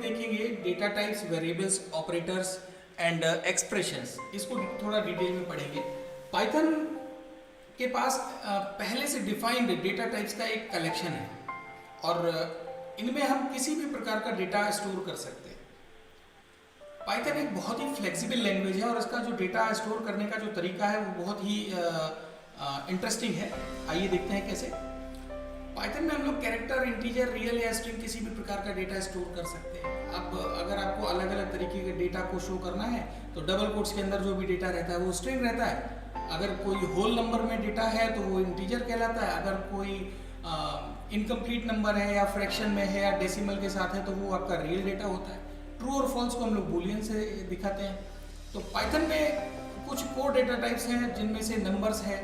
देखेंगे data types, variables, operators and expressions. इसको थोड़ा डिटेल में पढ़ेंगे। पाइथन के पास पहले से डिफाइंड डेटा टाइप्स का एक कलेक्शन है और इनमें हम किसी भी प्रकार का डेटा स्टोर कर सकते हैं। पाइथन एक बहुत ही फ्लेक्सिबल लैंग्वेज है और इसका जो डेटा स्टोर करने का जो तरीका है वो बहुत ही इंटरेस्टिंग है। आइए देखते हैं कैसे। पाइथन में हम लोग कैरेक्टर, इंटीजर, रियल या स्ट्रिंग किसी भी प्रकार का डेटा स्टोर कर सकते हैं। अब अगर आपको अलग अलग तरीके के डेटा को शो करना है तो डबल कोट्स के अंदर जो भी डेटा रहता है वो स्ट्रिंग रहता है। अगर कोई होल नंबर में डेटा है तो वो इंटीजर कहलाता है। अगर कोई इनकम्प्लीट नंबर है या फ्रैक्शन में है या डेसिमल के साथ है तो वो आपका रियल डेटा होता है। ट्रू और फॉल्स को हम लोग बूलियन से दिखाते हैं। तो पाइथन में कुछ कोर डेटा टाइप्स हैं जिनमें से नंबर्स है,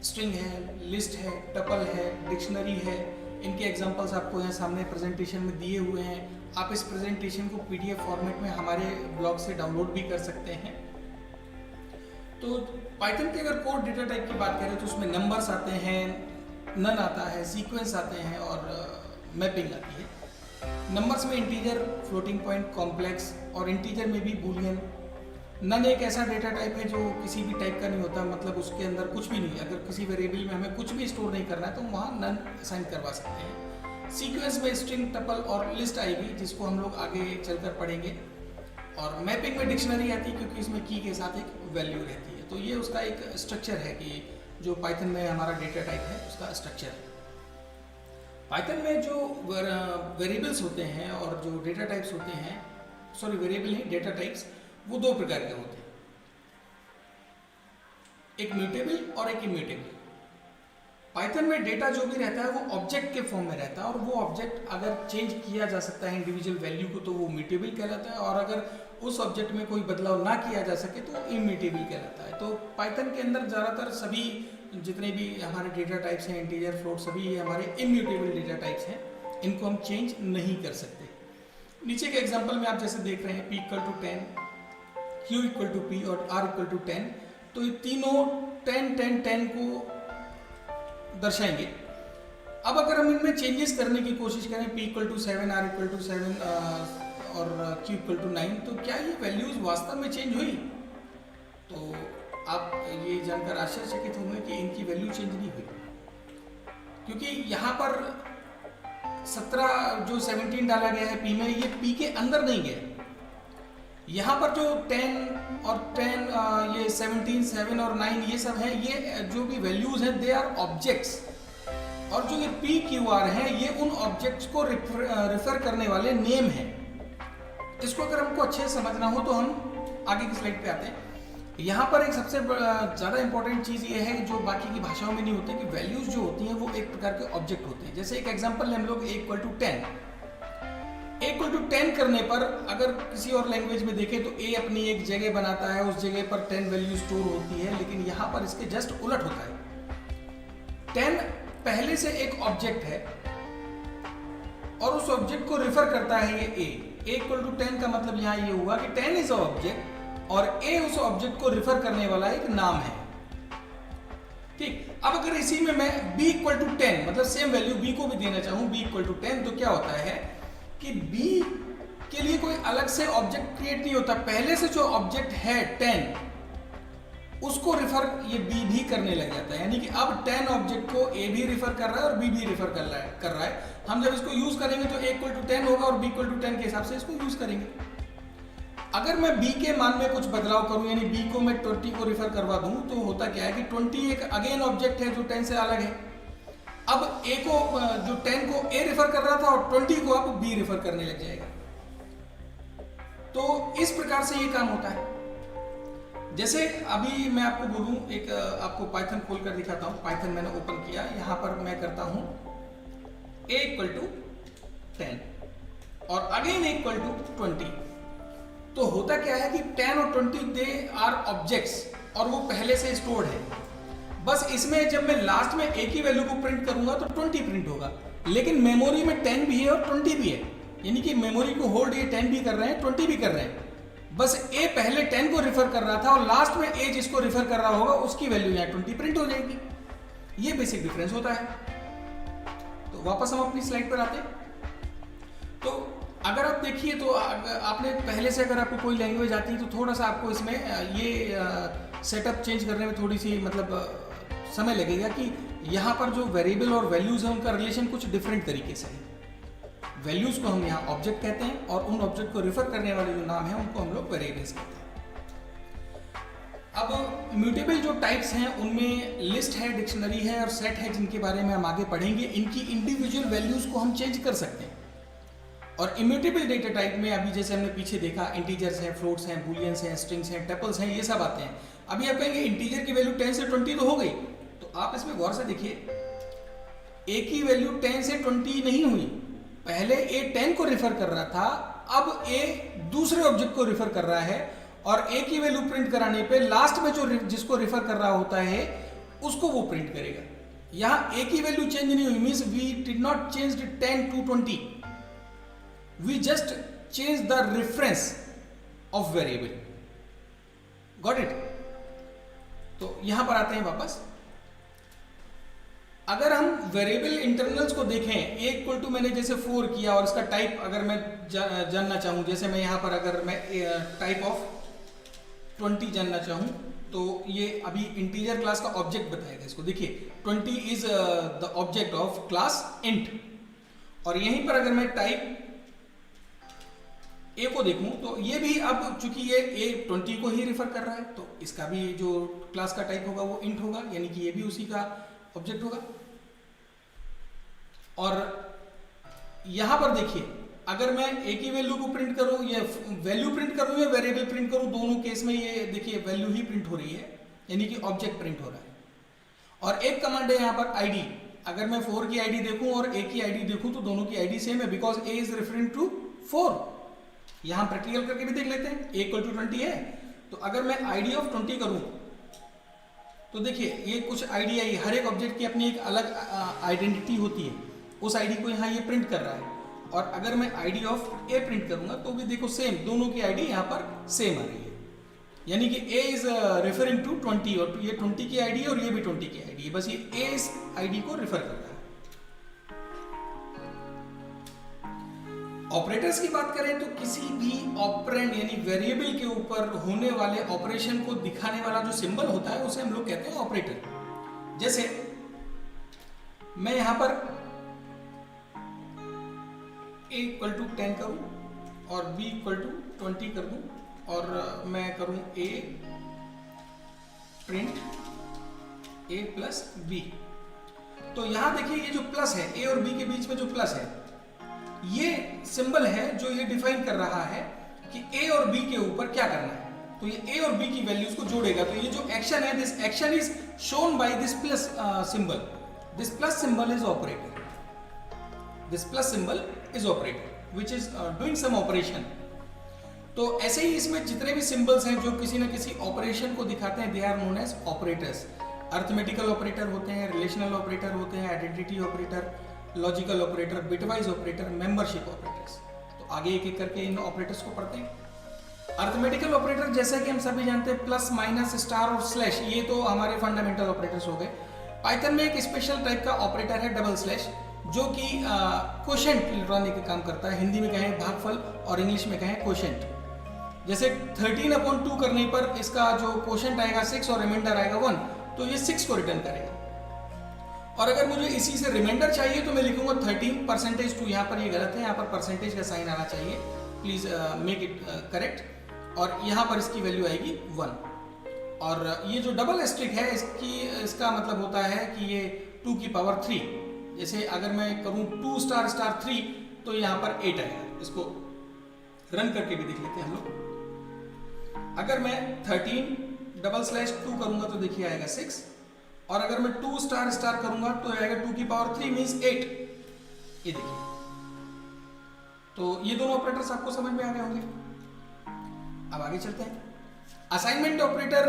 स्ट्रिंग है, लिस्ट है, टपल है, डिक्शनरी है। इनके एग्जांपल्स आपको यहाँ सामने प्रेजेंटेशन में दिए हुए हैं। आप इस प्रेजेंटेशन को पीडीएफ फॉर्मेट में हमारे ब्लॉग से डाउनलोड भी कर सकते हैं। तो पाइथन के अगर कोर डेटा टाइप की बात करें तो उसमें नंबर्स आते हैं, नन आता है, सीक्वेंस आते हैं और मैपिंग आती है। नंबर्स में इंटीजर, फ्लोटिंग पॉइंट, कॉम्प्लेक्स और इंटीजर में भी बूलियन। नन एक ऐसा डेटा टाइप है जो किसी भी टाइप का नहीं होता, मतलब उसके अंदर कुछ भी नहीं। अगर किसी वेरिएबल में हमें कुछ भी स्टोर नहीं करना है तो वहाँ नन असाइन करवा सकते हैं। सीक्वेंस में स्ट्रिंग, टपल और लिस्ट आएगी जिसको हम लोग आगे चलकर पढ़ेंगे। और मैपिंग में डिक्शनरी आती है क्योंकि इसमें की के साथ एक वैल्यू रहती है। तो ये उसका एक स्ट्रक्चर है कि जो पाइथन में हमारा डेटा टाइप है उसका स्ट्रक्चर। पाइथन में जो वेरिएबल्स होते हैं और जो डेटा टाइप्स होते हैं, सॉरी वेरिएबल नहीं, डेटा टाइप्स, वो दो प्रकार के होते हैं, एक म्यूटेबल और एक इम्यूटेबल। पाइथन में डेटा जो भी रहता है वो ऑब्जेक्ट के फॉर्म में रहता है और वो ऑब्जेक्ट अगर चेंज किया जा सकता है इंडिविजुअल वैल्यू को तो वो म्यूटेबल कहलाता है, और अगर उस ऑब्जेक्ट में कोई बदलाव ना किया जा सके तो इम्यूटेबल कहलाता है। तो पाइथन के अंदर ज़्यादातर सभी जितने भी हमारे डेटा टाइप्स हैं, इंटीजर, फ्लोट, सभी ये हमारे इम्यूटेबल डेटा टाइप्स हैं। इनको हम चेंज नहीं कर सकते। नीचे के एग्जाम्पल में आप जैसे देख रहे हैं p = 10, q = p और r = 10, तो ये तीनों 10, 10, 10 को दर्शाएंगे। अब अगर हम इनमें चेंजेस करने की कोशिश करें, p = 7, r = 7 और q = 9, तो क्या ये वैल्यूज वास्तव में चेंज हुई? तो आप ये जानकर आश्चर्यचकित होंगे कि इनकी वैल्यू चेंज नहीं हुई, क्योंकि यहाँ पर 17 जो 17 डाला गया है p में, ये p के अंदर नहीं गया। यहाँ पर जो 10 और 10, ये 17, 7 और 9 ये सब है, ये जो भी वैल्यूज हैं दे आर ऑब्जेक्ट्स, और जो ये p, q, r है ये उन ऑब्जेक्ट्स को रेफर करने वाले नेम हैं। इसको अगर हमको अच्छे से समझना हो तो हम आगे की स्लाइड पे आते हैं। यहाँ पर एक सबसे ज़्यादा इंपॉर्टेंट चीज़ ये है जो बाकी की भाषाओं में नहीं होती, कि वैल्यूज जो होती हैं वो एक प्रकार के ऑब्जेक्ट होते हैं। जैसे एक एग्जांपल ले हम लोग a = 10। a = 10 करने पर अगर किसी और लैंग्वेज में देखें तो a अपनी एक जगह बनाता है, उस जगह पर 10 वैल्यू स्टोर होती है, लेकिन यहाँ पर इसके जस्ट उलट होता है। 10 पहले से एक ऑब्जेक्ट है और उस ऑब्जेक्ट को रेफर करता है ये a = 10 का मतलब यहाँ ये हुआ कि 10 इज अ ऑब्जेक्ट और a उस ऑब्जेक्ट को रेफर करने वाला एक नाम है। ठीक, अब अगर इसी में मैं b = 10 मतलब सेम वैल्यू b को भी देना चाहूं, b = 10, तो क्या होता है कि b के लिए कोई अलग से ऑब्जेक्ट क्रिएट नहीं होता। पहले से जो ऑब्जेक्ट है 10 उसको रेफर ये b भी करने लग जाता है, यानी कि अब 10 ऑब्जेक्ट को a भी रेफर कर रहा है और b भी रेफर कर रहा है। हम जब इसको यूज करेंगे तो a = 10 होगा और b = 10 के हिसाब से इसको यूज करेंगे। अगर मैं b के मान में कुछ बदलाव करूं, यानी b को मैं 20 को रेफर करवा दूं, तो होता क्या है कि 20 एक अगेन ऑब्जेक्ट है जो 10 से अलग है। अब a को, जो 10 को a रेफर कर रहा था और 20 को अब b रेफर करने लग जाएगा। तो इस प्रकार से ये काम होता है। जैसे अभी मैं आपको बोलूं, एक आपको पाइथन खोलकर दिखाता हूं। पाइथन मैंने ओपन किया, यहां पर मैं करता हूं a = 10 और अगेन a = 20। तो होता क्या है कि 10 और 20 दे आर ऑब्जेक्ट्स और वो पहले से स्टोर्ड है। बस इसमें जब मैं लास्ट में एक ही वैल्यू को प्रिंट करूंगा तो 20 प्रिंट होगा, लेकिन मेमोरी में 10 भी है और 20 भी है, यानी कि मेमोरी को होल्ड ये 10 भी कर रहे हैं, 20 भी कर रहे हैं। बस a पहले 10 को रेफर कर रहा था और लास्ट में a जिसको रेफर कर रहा होगा उसकी वैल्यू यहाँ 20 प्रिंट हो जाएगी। ये बेसिक डिफरेंस होता है। तो वापस हम अपनी स्लाइड पर आते हैं। तो अगर आप देखिए तो आपने पहले से अगर आपको कोई लैंग्वेज आती है तो थोड़ा सा आपको इसमें ये सेटअप चेंज करने में थोड़ी सी मतलब समय लगेगा कि यहाँ पर जो वेरिएबल और वैल्यूज़ हैं उनका रिलेशन कुछ डिफरेंट तरीके से है। वैल्यूज़ को हम यहाँ ऑब्जेक्ट कहते हैं और उन ऑब्जेक्ट को रिफर करने वाले जो नाम हैं उनको हम लोग वेरिएबल्स कहते हैं। अब म्यूटेबल जो टाइप्स हैं उनमें लिस्ट है, डिक्शनरी है और सेट है, जिनके बारे में हम आगे पढ़ेंगे। इनकी इंडिविजुअल वैल्यूज़ को हम चेंज कर सकते हैं। और इम्यूटेबल डेटा टाइप में अभी जैसे हमने पीछे देखा, इंटीजर्स हैं, फ्लोट्स हैं, बूलियंस हैं, स्ट्रिंग्स हैं, टपल्स हैं, ये सब आते हैं। अभी आप कहेंगे इंटीजर की वैल्यू 10 से 20 तो हो गई, तो आप इसमें गौर से देखिए, ए की वैल्यू 10 से 20 नहीं हुई। पहले ए 10 को रिफर कर रहा था, अब ए दूसरे ऑब्जेक्ट को रिफर कर रहा है और ए की वैल्यू प्रिंट कराने पे लास्ट में जो जिसको रिफर कर रहा होता है उसको वो प्रिंट करेगा। यहां ए की वैल्यू चेंज नहीं हुई, means we did not change 10 to 20, we just change the reference of variable. Got it? तो यहां पर आते हैं वापस। अगर हम वेरिएबल इंटरनल्स को देखें, ए इक्वल टू मैंने जैसे 4 किया और इसका टाइप अगर मैं जानना चाहूं, जैसे मैं यहां पर अगर मैं टाइप ऑफ 20 जानना चाहूं तो ये अभी इंटीजर क्लास का ऑब्जेक्ट बताएगा इसको। देखिए 20 is the object of class int, और यहीं पर अगर मैं टाइप ए को देखूं तो ये भी अब चूंकि ये ए 20 को ही रिफर कर रहा है तो इसका भी जो क्लास का टाइप होगा वो इंट होगा, यानी कि ये भी उसी का ऑब्जेक्ट होगा। और यहां पर देखिए, अगर मैं ए की वैल्यू को प्रिंट करूं या वैल्यू प्रिंट करूं या वेरिएबल प्रिंट करूं, दोनों केस में ये देखिए वैल्यू ही प्रिंट हो रही है, यानी कि ऑब्जेक्ट प्रिंट हो रहा है। और एक कमांड है यहां पर आईडी। अगर मैं 4 की आईडी देखूं और ए की आईडी देखूं तो दोनों की आईडी सेम है, because A is referring to 4। यहां प्रैक्टिकल करके भी देख लेते हैं। ए इक्वल टू 20 है, तो अगर मैं आईडी ऑफ 20 करूं तो देखिए ये कुछ आईडी आई, हर एक ऑब्जेक्ट की अपनी एक अलग आइडेंटिटी होती है, उस आईडी को यहाँ ये प्रिंट कर रहा है। और अगर मैं आईडी ऑफ ए प्रिंट करूंगा तो भी देखो सेम, दोनों की आईडी यहाँ पर सेम आ रही है, यानी कि ए इज रेफरिंग टू 20 और ये 20 की आईडी है और ये भी 20 की आईडी है, बस ये ए इस आईडी को रिफर कर रहा है। ऑपरेटर्स की बात करें तो किसी भी ऑपरेंड यानी वेरिएबल के ऊपर होने वाले ऑपरेशन को दिखाने वाला जो सिंबल होता है उसे हम लोग कहते हैं ऑपरेटर। जैसे मैं यहां पर a इक्वल टू 10 करूं और b इक्वल टू 20 कर दूं और मैं करूं a print a plus b, तो यहां देखिए ये जो प्लस है, a और b के बीच में जो प्लस है, ये सिंबल है जो ये डिफाइन कर रहा है कि a और b के ऊपर क्या करना है। तो ये a और b की वैल्यूज को जोड़ेगा। तो ये जो एक्शन है, this action is shown by this plus symbol. This plus symbol is operator. This plus symbol is operator which is doing some operation. तो ऐसे ही इसमें जितने भी सिंबल्स हैं जो किसी न किसी ऑपरेशन को दिखाते हैं, they are known as operators. Arithmetical operator होते हैं, रिलेशनल ऑपरेटर होते हैं, identity operator, logical operator, bitwise operator, membership operators. तो आगे एक एक करके इन ऑपरेटर्स को पढ़ते हैं। अर्थमेटिकल ऑपरेटर जैसा कि हम सभी जानते हैं, प्लस, माइनस, स्टार और स्लैश, ये तो हमारे फंडामेंटल ऑपरेटर्स हो गए। पाइथन में एक स्पेशल टाइप का ऑपरेटर है डबल स्लैश, जो कि क्वोशेंट लौटाने का काम करता है। हिंदी में कहें भागफल और इंग्लिश में कहें क्वोशेंट। जैसे 13/2 करने पर इसका जो क्वोशेंट आएगा 6 और रिमाइंडर आएगा 1, तो ये 6 को रिटर्न करेगा। और अगर मुझे इसी से रिमाइंडर चाहिए तो मैं लिखूंगा 13%2, यहाँ पर ये गलत है, यहाँ पर परसेंटेज का साइन आना चाहिए, प्लीज मेक इट करेक्ट। और यहाँ पर इसकी वैल्यू आएगी 1। और ये जो डबल एस्ट्रिक है इसका मतलब होता है कि ये 2 की पावर 3। जैसे अगर मैं करूँ 2 स्टार स्टार 3 तो यहाँ पर 8 आएगा। इसको रन करके भी देख लेते हैं हम लोग। अगर मैं 13/2 करूंगा तो देखिए आएगा 6, और अगर मैं 2 स्टार स्टार करूंगा तो आएगा 2 की पावर 3 मींस 8। ये देखिए, तो ये दोनों ऑपरेटर्स आपको समझ में आ गए होंगे। अब आगे चलते हैं। असाइनमेंट ऑपरेटर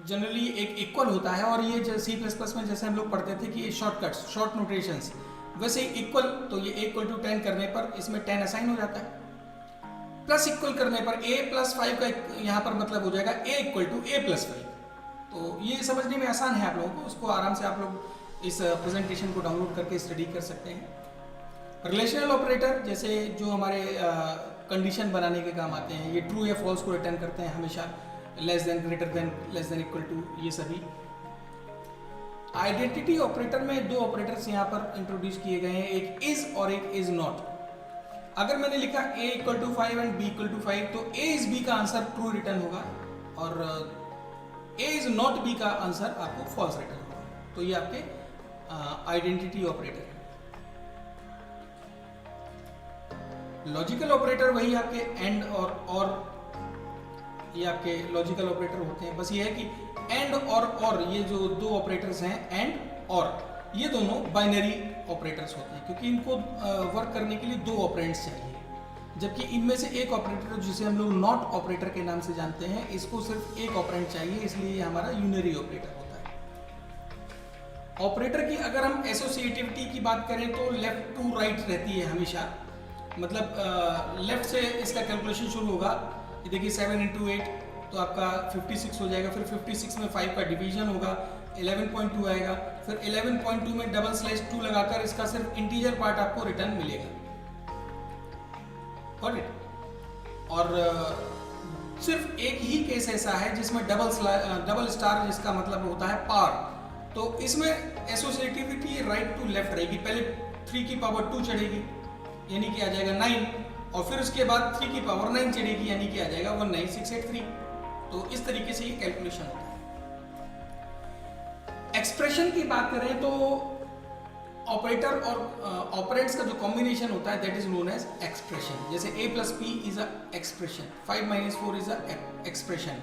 जनरली एक इक्वल होता है, और ये C++ में जैसे हम लोग पढ़ते थे कि ये शॉर्टकट्स, शॉर्ट नोटेशंस, वैसे इक्वल, तो ये a = 10 करने पर इसमें 10 असाइन हो जाता है। प्लस इक्वल करने पर a + 5 का यहाँ पर मतलब हो जाएगा a = a + 5। तो ये समझने में आसान है आप लोगों को, उसको आराम से आप लोग इस प्रेजेंटेशन को डाउनलोड करके स्टडी कर सकते हैं। रिलेशनल ऑपरेटर जैसे जो हमारे कंडीशन बनाने के काम आते हैं, ये ट्रू या फॉल्स को रिटर्न करते हैं हमेशा, less than, greater than, less than, equal to, ये सभी। आइडेंटिटी ऑपरेटर में दो ऑपरेटर्स यहाँ पर इंट्रोड्यूस किए गए हैं, एक इज और एक इज नॉट। अगर मैंने लिखा a equal to 5 and b equal to 5 तो a इज b का आंसर ट्रू रिटर्न होगा और a इज नॉट b का आंसर आपको फॉल्स रिटर्न होगा। तो ये आपके आइडेंटिटी ऑपरेटर है। लॉजिकल ऑपरेटर वही आपके एंड और ये आपके लॉजिकल ऑपरेटर होते हैं। बस ये है कि एंड और ये जो दो ऑपरेटर्स हैं एंड और, ये दोनों बाइनरी ऑपरेटर्स होते हैं क्योंकि इनको वर्क करने के लिए दो ऑपरेंड्स चाहिए, जबकि इनमें से एक ऑपरेटर जिसे हम लोग नॉट ऑपरेटर के नाम से जानते हैं, इसको सिर्फ एक ऑपरेंड चाहिए, इसलिए ये हमारा यूनरी ऑपरेटर होता है। ऑपरेटर की अगर हम एसोसिएटिविटी की बात करें तो लेफ्ट टू राइट रहती है हमेशा, मतलब लेफ्ट से इसका कैलकुलेशन शुरू होगा। देखिए 7 इंटू 8 तो आपका 56 हो जाएगा, फिर 56 में 5 का डिवीजन होगा, 11.2 आएगा, फिर 11.2 में डबल स्लैश 2 लगाकर इसका सिर्फ इंटीजर पार्ट आपको रिटर्न मिलेगा। Got it? और सिर्फ एक ही केस ऐसा है जिसमें डबल स्टार जिसका मतलब होता है पावर, तो इसमें एसोसिएटिविटी राइट टू लेफ्ट रहेगी। पहले 3 की पावर 2 चढ़ेगी यानी कि आ जाएगा 9, और फिर उसके बाद 3 की पावर 9 चढ़ेगी यानी कि आ जाएगा 19683। तो इस तरीके से ये कैलकुलेशन होता है। एक्सप्रेशन की बात करें तो ऑपरेटर और ऑपरेंड्स का जो कॉम्बिनेशन होता है that is known as expression. जैसे a plus p is a expression, 5 minus 4 is a expression.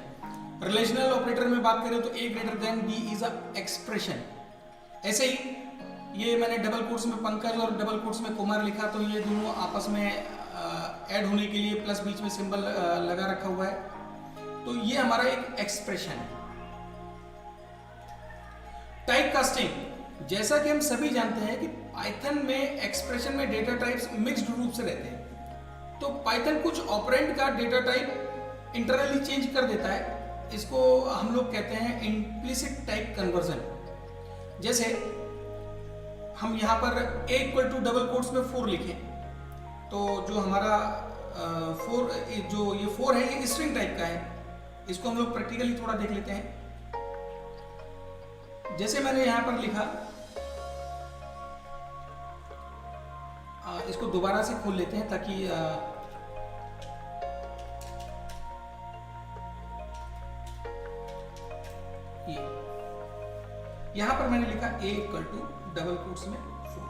Relational operator में बात करें तो a greater than b is a expression. ऐसे ही ये मैंने डबल कोट्स में पंकज और डबल कोट्स में कुमार लिखा, तो ये दोनों आपस में ऐड होने के लिए प्लस बीच में सिंबल लगा रखा हुआ है, तो ये हमारा एक एक्सप्रेशन है। टाइप कास्टिंग, जैसा कि हम सभी जानते हैं कि पाइथन में एक्सप्रेशन में डेटा टाइप्स मिक्स्ड रूप से रहते हैं, तो पाइथन कुछ ऑपरेंड का डेटा टाइप इंटरनली चेंज कर देता है। इसको हम लोग कहते हैं इम्प्लिसिट टाइप कन्वर्जन। जैसे हम यहाँ पर a equal to double quotes में 4 लिखें, तो जो हमारा 4 जो ये 4 है ये स्ट्रिंग टाइप का है। इसको हम लोग प्रैक्टिकली थोड़ा देख लेते हैं। जैसे मैंने यहाँ पर लिखा, इसको दोबारा से खोल लेते हैं ताकि ये यहाँ पर मैंने लिखा a equal to double quotes में 4,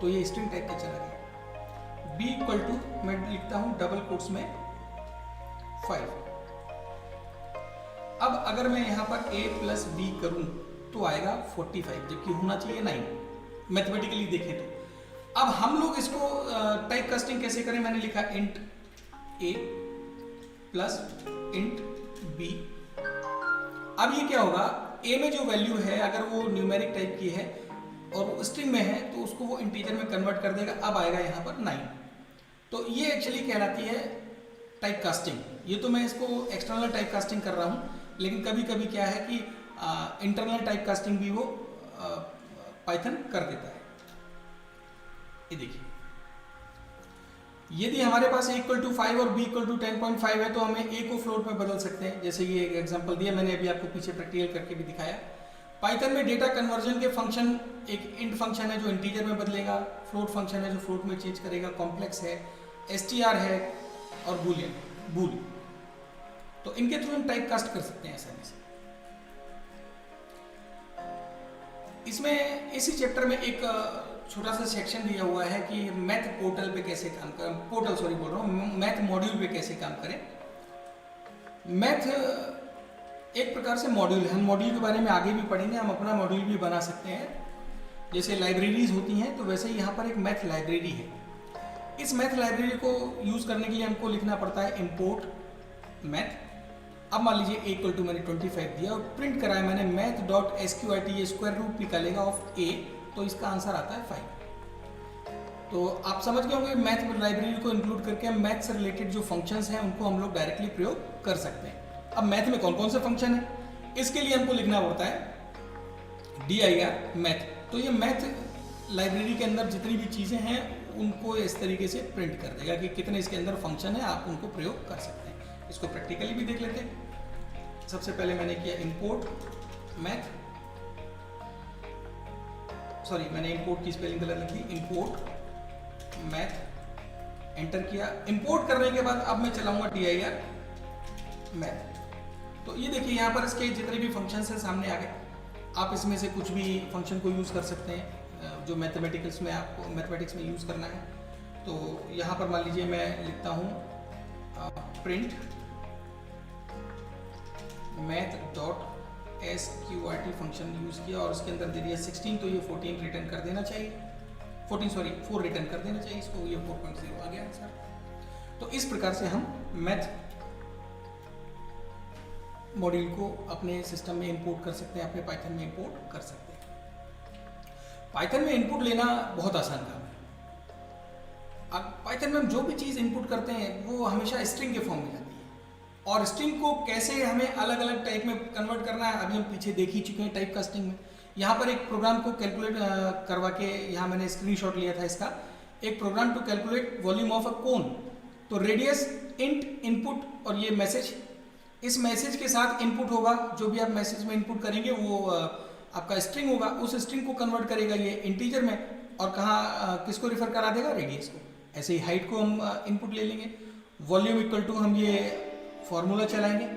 तो ये स्ट्रिंग टाइप का चला गया। b इक्वल टू मैं लिखता हूं डबल कोट्स में 5। अब अगर मैं यहां पर a प्लस b करूं तो आएगा 45, जबकि होना चाहिए 9 मैथमेटिकली देखें तो। अब हम लोग इसको टाइप कास्टिंग कैसे करें? मैंने लिखा int a plus int b। अब ये क्या होगा, a में जो वैल्यू है अगर वो न्यूमेरिक टाइप की है और वो स्ट्रिंग में है तो उसको वो इंटीजर में कन्वर्ट कर देगा। अब आएगा यहाँ पर 9, तो ये एक्चुअली कहलाती है टाइप कास्टिंग। ये तो मैं इसको एक्सटर्नल टाइप कास्टिंग कर रहा हूँ, लेकिन कभी कभी क्या है कि इंटरनल टाइप कास्टिंग भी वो पाइथन कर देता है। ये देखिए, यदि हमारे पास a इक्वल टू 5 और b इक्वल टू 10.5 है तो हमें a को फ्लोट में बदल सकते हैं। जैसे ये एक एग्जांपल दिया मैंने, अभी आपको पीछे प्रैक्टिकल करके भी दिखाया। पाइथन में डेटा कन्वर्जन के फंक्शन, एक इंट फंक्शन है जो इंटीजर में बदलेगा, फ्लोट फंक्शन है जो फ्लोट में चेंज करेगा, कॉम्प्लेक्स है, str है और बूलियन बूल। तो इनके थ्रू हम टाइप कास्ट कर सकते हैं आसानी से। इसमें इसी चैप्टर में एक छोटा सा सेक्शन दिया हुआ है कि मैथ पोर्टल पे कैसे काम करें, मैथ मॉड्यूल पे कैसे काम करें। मैथ एक प्रकार से मॉड्यूल है, हम मॉड्यूल के बारे में आगे भी पढ़ेंगे, हम अपना मॉड्यूल भी बना सकते हैं। जैसे लाइब्रेरीज होती हैं तो वैसे ही यहाँ पर एक मैथ लाइब्रेरी है। इस मैथ लाइब्रेरी को यूज करने के लिए हमको लिखना पड़ता है इंपोर्ट मैथ। अब मान लीजिए a इक्वल टू मैंने 25 दिया और प्रिंट कराया मैंने math.sqrt, ये स्क्वायर रूट निकालेगा ऑफ a, तो इसका आंसर आता है 5। तो आप समझ गए होंगे मैथ लाइब्रेरी को इंक्लूड करके हम मैथ से रिलेटेड जो फंक्शंस हैं उनको हम लोग डायरेक्टली प्रयोग कर सकते हैं। अब मैथ में कौन कौन से फंक्शन है, इसके लिए हमको लिखना पड़ता है dir मैथ। तो ये मैथ लाइब्रेरी के अंदर जितनी भी चीज़ें हैं उनको इस तरीके से प्रिंट कर देगा कि कितने इसके अंदर फंक्शन है, आप उनको प्रयोग कर सकते हैं। इसको प्रैक्टिकली भी देख लेते हैं। सबसे पहले मैंने किया इंपोर्ट मैथ, सॉरी मैंने इंपोर्ट की स्पेलिंग गलत लिखी, इंपोर्ट मैथ एंटर किया। इंपोर्ट करने के बाद अब मैं चलाऊंगा dir मैथ। तो ये देखिए यहाँ पर इसके जितने भी फंक्शंस हैं सामने आ गए। आप इसमें से कुछ भी फंक्शन को यूज़ कर सकते हैं जो मैथमेटिक्स में आपको मैथमेटिक्स में यूज़ करना है। तो यहाँ पर मान लीजिए मैं लिखता हूँ print math dot sqrt function use किया और उसके अंदर दे दिया 16, तो ये 14 रिटर्न कर देना चाहिए, 4 रिटर्न कर देना चाहिए इसको, ये 4.0 आ गया सर। तो इस प्रकार से हम मैथ मॉड्यूल को अपने सिस्टम में इंपोर्ट कर सकते हैं, अपने पाइथन में इंपोर्ट कर सकते हैं। पाइथन में इनपुट लेना बहुत आसान काम है। अब पाइथन में हम जो भी चीज़ इनपुट करते हैं वो हमेशा स्ट्रिंग के फॉर्म में जाती है और स्ट्रिंग को कैसे हमें अलग अलग टाइप में कन्वर्ट करना है अभी हम पीछे देख ही चुके हैं टाइप कास्टिंग में। यहाँ पर एक प्रोग्राम को कैलकुलेट करवा के यहाँ मैंने स्क्रीनशॉट लिया था इसका, एक program to calculate volume of a cone. तो रेडियस इंट इनपुट और ये मैसेज, इस मैसेज के साथ इनपुट होगा, जो भी आप मैसेज में इनपुट करेंगे वो आपका स्ट्रिंग होगा, उस स्ट्रिंग को कन्वर्ट करेगा ये इंटीजर में और कहाँ किसको रिफर करा देगा, रेडियस को। ऐसे ही हाइट को हम इनपुट ले लेंगे, वॉल्यूम इक्वल टू हम ये फॉर्मूला चलाएंगे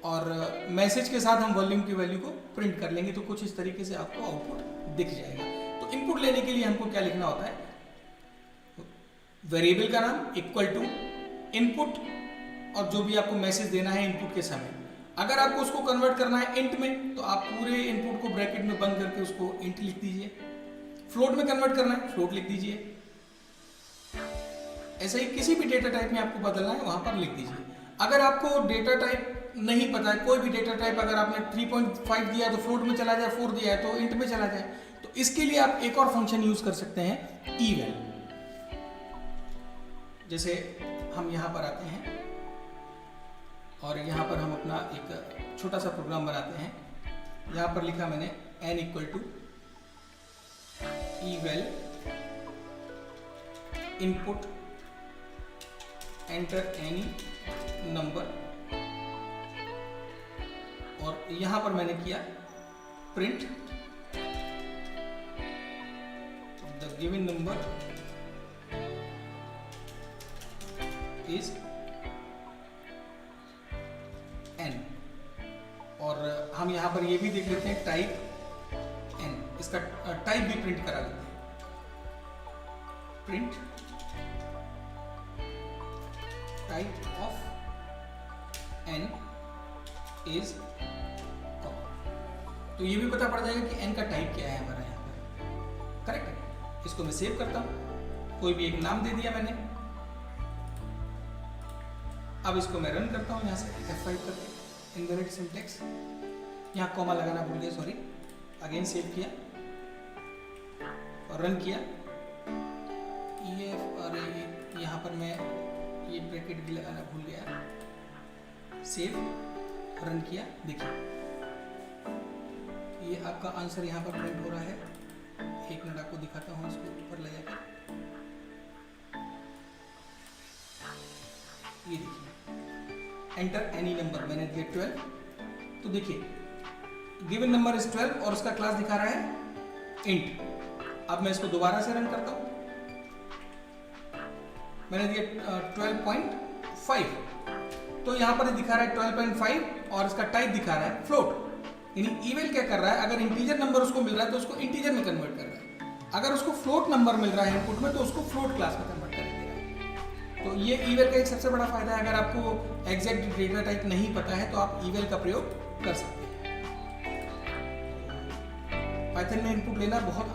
और मैसेज के साथ हम वॉल्यूम की वैल्यू को प्रिंट कर लेंगे। तो कुछ इस तरीके से आपको आउटपुट दिख जाएगा। तो इनपुट लेने के लिए हमको क्या लिखना होता है, वेरिएबल का नाम इक्वल टू इनपुट और जो भी आपको मैसेज देना है इनपुट के समय। अगर आपको उसको कन्वर्ट करना है इंट में तो आप पूरे इनपुट को ब्रैकेट में बंद करके उसको इंट लिख दीजिए। फ्लोट में कन्वर्ट करना है फ्लोट लिख दीजिए। ऐसे ही किसी भी डेटा टाइप में आपको बदलना है वहां पर लिख दीजिए। अगर आपको डेटा टाइप नहीं पता है, कोई भी डेटा टाइप अगर आपने 3.5 दिया है तो फ्लोट में चला जाए, 4 दिया है तो इंट में चला जाए, तो इसके लिए आप एक और फंक्शन यूज कर सकते हैं eval। जैसे हम यहां पर आते हैं और यहाँ पर हम अपना एक छोटा सा प्रोग्राम बनाते हैं। यहाँ पर लिखा मैंने n equal to eval input enter any number और यहाँ पर मैंने किया print the given number is n और हम यहाँ पर ये भी देख लेते हैं टाइप n, इसका टाइप भी प्रिंट करा लेते हैं। Print type of n is, तो ये भी पता पड़ जाएगा कि n का टाइप क्या है हमारा यहाँ पर। करेक्ट है। इसको मैं सेव करता हूँ, कोई भी एक नाम दे दिया मैंने। अब इसको मैं रन करता हूँ यहाँ से F5 करके, इनवैलिड सिंटैक्स, यहाँ कॉमा लगाना भूल गया, सॉरी। अगेन सेव किया और रन किया। ये और यहाँ पर मैं ये ब्रैकेट भी लगाना भूल गया। सेव, रन किया, देखिए ये आपका आंसर यहाँ पर प्रिंट हो रहा है। एक मिनट आपको दिखाता हूँ, इसको ऊपर ले जाकर, ये देखिए एंटर एनी नंबर, मैंने दिया 12। तो देखिए गिवन नंबर इज 12 और उसका क्लास दिखा रहा है इंट। अब मैं इसको दोबारा से रन करता हूँ, मैंने दिया 12.5, तो यहाँ पर दिखा रहा है 12.5 और इसका टाइप दिखा रहा है फ्लोट। यानी ईवेल क्या कर रहा है, अगर इंटीजर नंबर उसको मिल रहा है तो उसको इंटीजर में कन्वर्ट कर रहा है, अगर उसको फ्लोट नंबर मिल रहा है इनपुट में तो उसको फ्लोट क्लास में कन्वर्ट कर रहा है। तो ये ईवेल का एक सबसे बड़ा फायदा है। अगर आपको एग्जैक्ट डेटा टाइप नहीं पता है तो आप ईवेल का प्रयोग कर सकते हैं। पाइथन में इनपुट लेना बहुत